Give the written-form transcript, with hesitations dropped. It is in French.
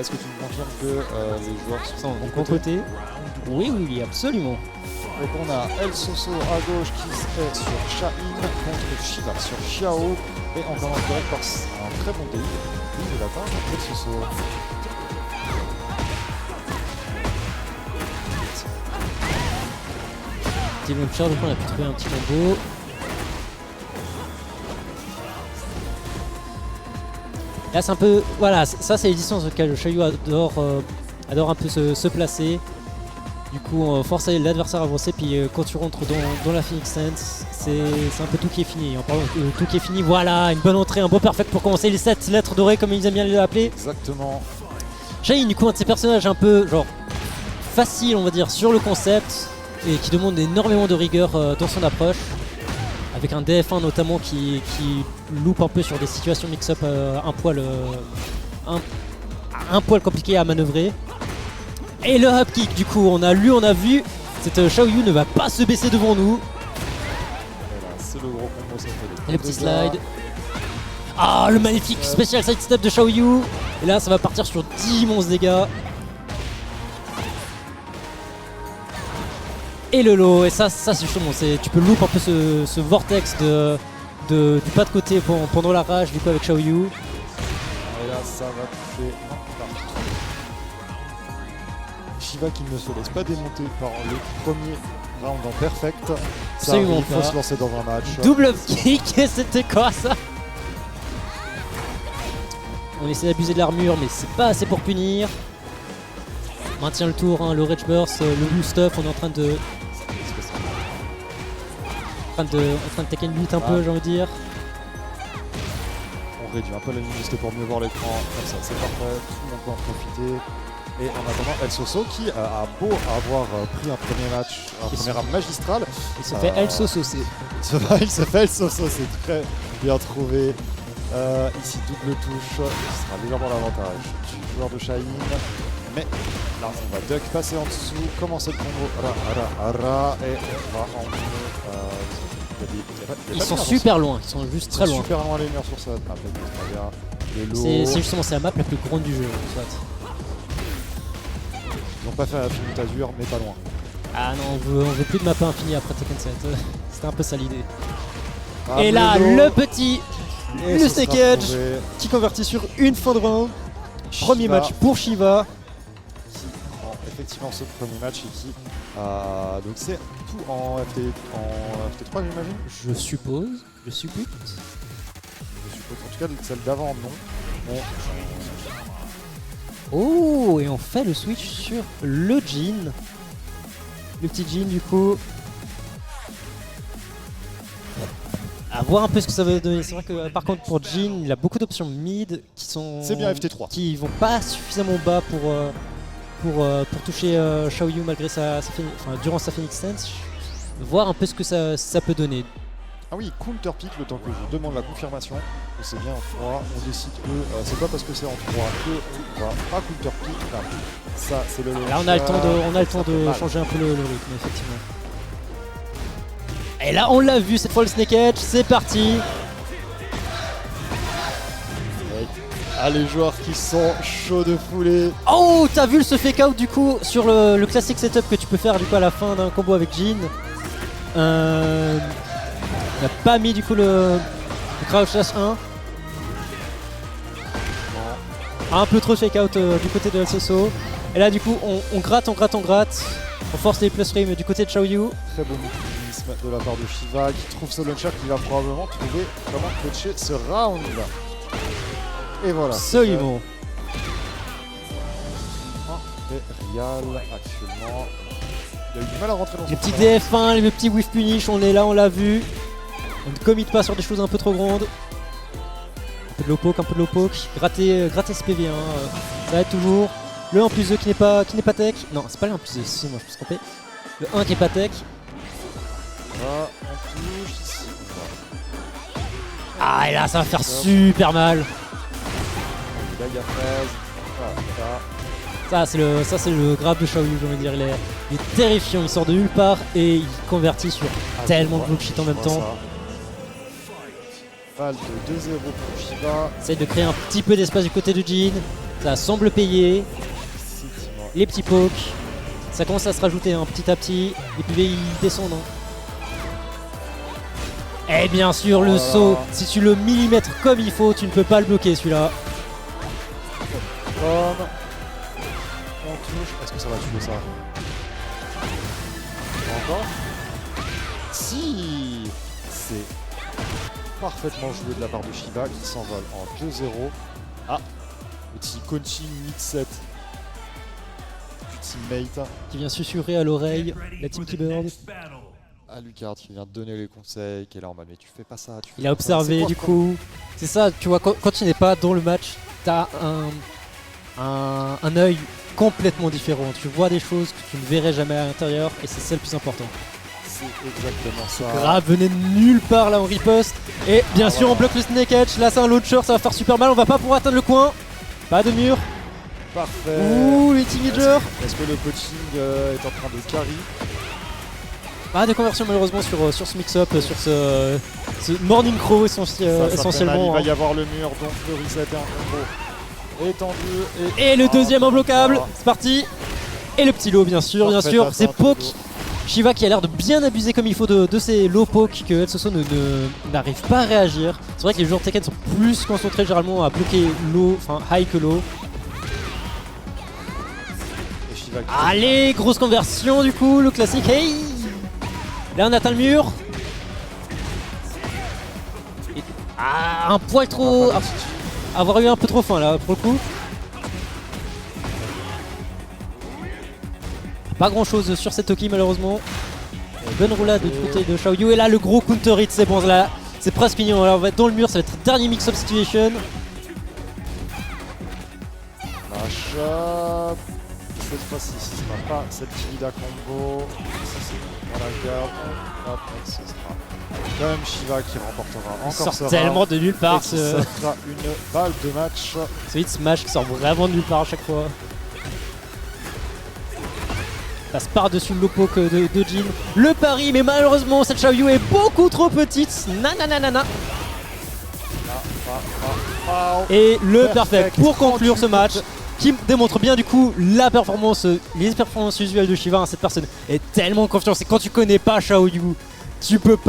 est-ce que tu me confirmes que les joueurs sont de bon côté? Oui, oui, absolument. Donc on a El Soso à gauche qui est sur Shaheen contre Shiva sur Xiao. Et on commence direct par un très bon DI. Oui, de la part de El Soso. Petit launcher, donc on a pu trouver un petit combo. Là c'est un peu, voilà, ça c'est l'édition sur laquelle Xiaoyu adore un peu se placer. Du coup on force l'adversaire à avancer, puis quand tu rentres dans la Phoenix Sense, c'est un peu tout qui est fini. En parlant de tout qui est fini, voilà, une bonne entrée, un beau perfect pour commencer les 7 lettres dorées comme ils aiment bien les appeler. Exactement. Shaheen, du coup, un de ces personnages un peu genre facile, on va dire, sur le concept et qui demande énormément de rigueur dans son approche. Avec un DF1 notamment qui loupe un peu sur des situations mix-up un poil compliqué à manœuvrer. Et le hop kick, du coup, on a vu, cette Xiaoyu ne va pas se baisser devant nous. Voilà, c'est le gros combo, ça fait Et le petit slide. Ah, le magnifique spécial side step de Xiaoyu. Et là, ça va partir sur d'immenses dégâts. Et le low, et ça c'est justement, tu peux loop un peu ce vortex du pas de côté pendant la rage, du coup avec Xiaoyu. Et là, ça va toucher. Non, pas. Shiva qui ne se laisse pas démonter par le premier round en perfect. Ça arrive, il faut se lancer dans un match. Double kick, et c'était quoi ça? On essaie d'abuser de l'armure, mais c'est pas assez pour punir. Maintient le tour, hein, le Rage Burst, le blue stuff, on est en train de take une lutte un peu, j'ai envie de dire. On réduit un peu la luminosité pour mieux voir l'écran, comme ça c'est parfait, tout le monde peut en profiter. Et en attendant, El Soso qui a beau avoir pris un premier match, un premier round magistral. Il se fait El Soso, il se fait El Soso, c'est très bien trouvé. Ici double touche, ce sera légèrement l'avantage du joueur de Shaheen. Mais là on va duck passer en dessous, commencer le combo, et on va emmener. Ils sont super loin, ils sont juste très loin. Super loin les murs sur ça. C'est justement la map la plus grande du jeu, soit. Ils n'ont pas fait la Infinite Azure, mais pas loin. Ah non, on veut plus de map infini après Tekken 7. C'était un peu ça l'idée. Et là, le petit, le Snake Edge qui convertit sur une fin de round. Premier match pour Shiva. Effectivement ce premier match et qui donc c'est tout en FT3 j'imagine. Je suppose, je suppute. En tout cas celle d'avant non. Oh, et on fait le switch sur le Jin. Le petit Jin du coup. À voir un peu ce que ça va donner. C'est vrai que par contre pour Jin, il a beaucoup d'options mid qui sont. C'est bien FT3. Qui vont pas suffisamment bas pour toucher Xiaoyu malgré durant sa Phoenix Sense. Voir un peu ce que ça peut donner. Ah oui, counter pick le temps que je demande la confirmation. C'est bien en 3, on décide que c'est pas parce que c'est en 3 que on va pas counter pick. Là, ça c'est le. Là on a le temps de changer un peu le rythme effectivement. Et là on l'a vu cette fois le Snake Edge, c'est parti. Ah les joueurs qui sont chauds de foulée. Oh t'as vu ce fake out du coup sur le classique setup que tu peux faire du coup à la fin d'un combo avec Jin. Il n'a pas mis du coup le crouch slash 1. Un peu trop fake out du côté de El Soso. Et là du coup on gratte. On force les plus frame du côté de Xiaoyu. Très beau mécanisme de la part de Shiva qui trouve ce launcher qui va probablement trouver comment coacher ce round là. Et voilà. Absolument. Impérial actuellement. Il a eu du mal à rentrer dans son les petits DF1, les petits whiff punish, on est là, on l'a vu. On ne commit pas sur des choses un peu trop grandes. Un peu de low poke, gratter ce PV1, ça va être toujours. Le 1 plus 2 qui n'est pas tech. Non, c'est pas le 1 plus 2, si moi je me suis trompé. Le 1 qui n'est pas tech. Là, on touche ici. Ah, et là, ça va faire super mal. Ça c'est le grab de Xiaoyu, j'ai envie de dire. Il est terrifiant, il sort de nulle part et il convertit sur tellement de bullshit en même temps. Val de 2-0 pour Shiva. Essaye de créer un petit peu d'espace du côté de Jin. Ça semble payer. Effectivement. Les petits pokes. Ça commence à se rajouter petit à petit. Les PV ils descendent. Et bien sûr, le là saut. là. Si tu le millimètres comme il faut, tu ne peux pas le bloquer celui-là. Comme on touche. Est-ce que ça va tuer ça? Encore? Si! C'est parfaitement joué de la part de Shiva qui s'envole en 2-0. Ah! Petit coaching mid-set du teammate Qui vient susurrer à l'oreille la Team Keyboard. à Lucard qui vient de donner les conseils, qui est là en mode mais tu fais pas ça. Il a observé du coup. C'est ça, tu vois, quand tu n'es pas dans le match, t'as un œil complètement différent. Tu vois des choses que tu ne verrais jamais à l'intérieur et c'est ça le plus important. C'est exactement ça. Grave venait de nulle part là en riposte. Et bien sûr on bloque le snake edge. Là c'est un launcher, ça va faire super mal. On va pas pouvoir atteindre le coin. Pas de mur. Parfait. Ouh les teenagers. Est-ce que le coaching est en train de carry? Pas de conversion malheureusement sur ce mix-up, sur ce Morning Crow essentiellement. Il va y avoir le mur, donc le reset est un combo étendu. Et le deuxième imbloquable, c'est parti. Et le petit lot bien sûr, c'est Poke. Shiva qui a l'air de bien abuser comme il faut de ces low poke que Elsoso n'arrive pas à réagir. C'est vrai que les joueurs Tekken sont plus concentrés généralement à bloquer low, enfin high que low. Et Shiva qui Allez, grosse conversion du coup, le classique. Hey, là on atteint le mur. Et- un poil trop... avoir eu un peu trop faim là pour le coup. Pas grand chose sur cette Toki malheureusement. Bonne roulade du côté de Xiaoyu. Et là le gros counter hit, c'est bon là. C'est presque fini. Alors on va être dans le mur, ça va être dernier mix-up situation. Lâche. Cette fois-ci, ce sera pas cette Killida combo. Ça, c'est dans la garde. Hop, ce sera quand même Shiva qui remportera Il encore sort ce tellement round. de nulle part Et qui ce sera une balle de match. hit smash qui sort vraiment de nulle part à chaque fois. Passe par-dessus le low poke de Jin. Le pari, mais malheureusement cette Xiaoyu est beaucoup trop petite. Nananana. Et le perfect pour conclure ce match qui démontre bien du coup les performances usuelles de Shiva. Cette personne est tellement confiante et quand tu connais pas Xiaoyu, tu peux pas.